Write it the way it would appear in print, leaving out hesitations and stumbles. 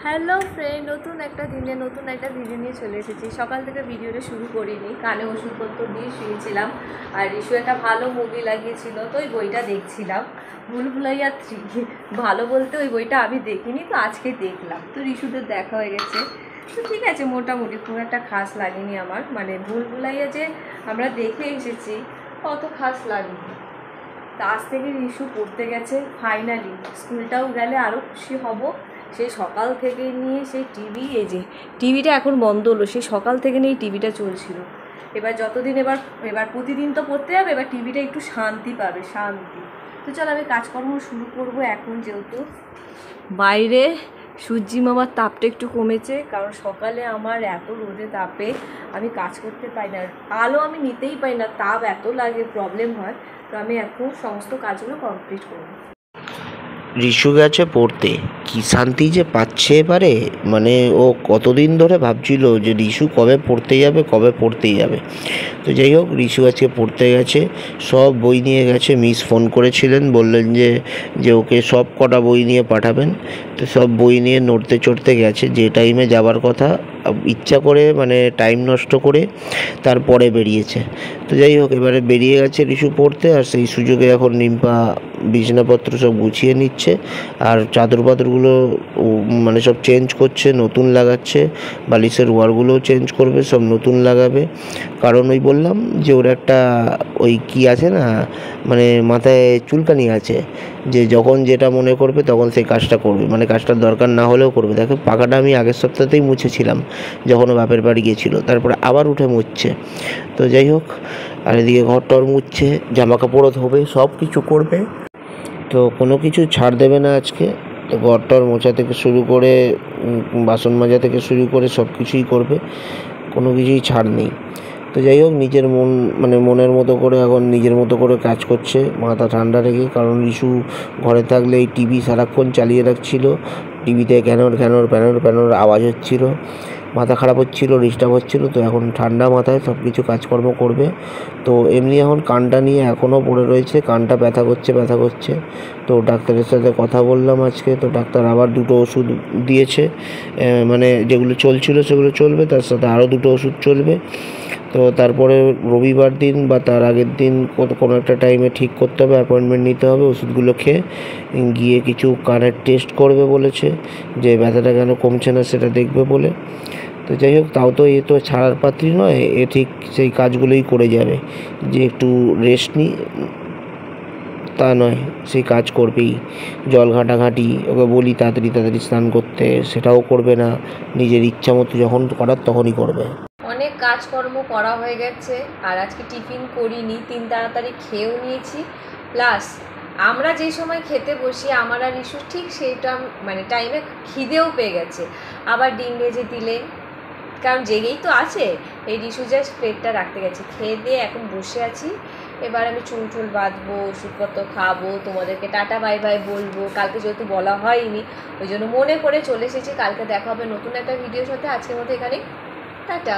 Hello friend, নতুন একটা video নিয়ে চলে এসেছি। সকাল থেকে ভিডিওটা শুরু করিনি, কানে ওষুধপত্র দিয়ে শুয়েছিলাম। আর রিশু একটা ভালো মুভি লাগিয়েছিল, তো ওই বইটা দেখছিলাম, ভুলভুলাইয়া 3। ভালো বলতে ওই বইটা আমি দেখিনি, তো আজকে দেখলাম, তো রিশুদের দেখা হয়ে গেছে। তো ঠিক আছে, মোটামুটি খুব একটা খাস লাগেনি আমার, মানে ভুলভুলাইয়া যে আমরা দেখে এসেছি অত খাস লাগেনি। তা আজ থেকে রিশু পড়তে গেছে, ফাইনালি স্কুলটাও গেলে আরও খুশি হব। সেই সকাল থেকে নিয়ে সেই টিভি, এই যে টিভিটা এখন বন্ধ হলো, সেই সকাল থেকে নিয়ে টিভিটা চলছিল। এবার যতদিন এবার প্রতিদিন তো পড়তে যাবে, এবার টিভিটা একটু শান্তি পাবে, শান্তি। তো চল আমি কাজকর্ম শুরু করব এখন, যেহেতু বাইরে সূর্যি মামার তাপটা একটু কমেছে, কারণ সকালে আমার এত রোদে তাপে আমি কাজ করতে পাই না, আলো আমি নিতেই পাই না, তাপ এত লাগে, প্রবলেম হয়। তো আমি এখন সমস্ত কাজগুলো কমপ্লিট করব। রিশু গেছে পড়তে, কি শান্তি যে পাচ্ছে এবারে। মানে ও কতদিন ধরে ভাবছিল যে রিশু কবে পড়তে যাবে। তো যাই হোক, রিশু আজকে পড়তে গেছে, সব বই নিয়ে গেছে। মিস ফোন করেছিলেন, বললেন যে ওকে সব কটা বই নিয়ে পাঠাবেন। তো সব বই নিয়ে নড়তে চড়তে গেছে, যে টাইমে যাবার কথা, ইচ্ছা করে মানে টাইম নষ্ট করে তারপরে বেরিয়েছে। তো যাই হোক, এবারে বেরিয়ে গেছে রিশু পড়তে, আর সেই সুযোগে এখন নিম্পা বিছানাপত্র সব গুছিয়ে নিচ্ছে, আর চাদর পাদরগুলো মানে সব চেঞ্জ করছে, নতুন লাগাচ্ছে। বালিশের ওয়ারগুলোও চেঞ্জ করবে, সব নতুন লাগাবে। কারণ ওই বললাম যে ওর একটা ওই কি আছে না, মানে মাথায় চুলকানি আছে, যে যখন যেটা মনে করবে তখন সেই কাজটা করবে, মানে কাজটার দরকার না হলেও করবে। দেখো, পাখাটা আমি আগের সপ্তাহতেই মুছেছিলাম যখন ও বাপের বাড়ি গিয়েছিলো, তারপরে আবার উঠে মুছছে। তো যাই হোক, আর এদিকে ঘর টর মুছছে, জামা কাপড়ও ধোবে, সব কিছু করবে। তো কোনো কিছু ছাড় দেবে না আজকে। তো ঘর টর মোছা থেকে শুরু করে বাসন মাজা থেকে শুরু করে সব কিছুই করবে, কোনো কিছুই ছাড় নেই। তো যাই হোক, নিজের মনের মতো করে এখন নিজের মতো করে কাজ করছে, মাথা ঠান্ডা রেখে। কারণ রিশু ঘরে থাকলে এই টিভি সারাক্ষণ চালিয়ে রাখছিল, টিভিতে ঘ্যানোর ঘ্যানোর প্যানোর প্যানোর আওয়াজ হচ্ছিল, মাথা খারাপ হচ্ছিল, ডিস্টার্ব হচ্ছিলো। তো এখন ঠান্ডা মাথায় সব কিছু কাজকর্ম করবে। তো এমনি এখন কানটা নিয়ে এখনও পড়ে রয়েছে, কানটা ব্যথা করছে। তো ডাক্তারের সাথে কথা বললাম আজকে, তো ডাক্তার আবার 2টো ওষুধ দিয়েছে, মানে যেগুলো চলছিল সেগুলো চলবে, তার সাথে আরও 2টো ওষুধ চলবে। তো তারপরে রবিবার দিন বা তার আগের দিন কোনো একটা টাইমে ঠিক করতে হবে, অ্যাপয়েন্টমেন্ট নিতে হবে, ওষুধগুলো খেয়ে গিয়ে কিছু কানের টেস্ট করবে বলেছে, যে ব্যথাটা কেন কমছে না সেটা দেখবে বলে। তো যাই হোক, তাও তো এ তো ছাড়ার পাত্রী নয়, এ ঠিক সেই কাজগুলোই করে যাবে, যে একটু রেস্ট নিই তা নয়, সেই কাজ করবেই। জল ঘাঁটাঘাঁটি, ওকে বলি তাড়াতাড়ি স্নান করতে, সেটাও করবে না, নিজের ইচ্ছা মতো যখন করার তখনই করবে। অনেক কাজকর্ম করা হয়ে গেছে, আর আজকে টিফিন করিনি, তাড়াতাড়ি খেয়েও নিয়েছি। প্লাস আমরা যে সময় খেতে বসি, আমার আর ইস্যু ঠিক সেইটা মানে টাইমে খিদেও পেয়ে গেছে। আবার ডিম ভেজে দিলে, কারণ জেগেই তো আছে, এই রিশু জাস্ট প্লেটটা রাখতে গেছে, খেয়ে দিয়ে এখন বসে আছি। এবার আমি চুল টুল বাঁধবো, ওষুধপত্র খাবো, তোমাদেরকে টাটা বাই বাই বলবো। কালকে যেহেতু বলা হয়নি, ওই জন্য মনে করে চলে এসেছি। কালকে দেখা হবে নতুন একটা ভিডিওর সাথে। আজকের মতো এখানেই টাটা।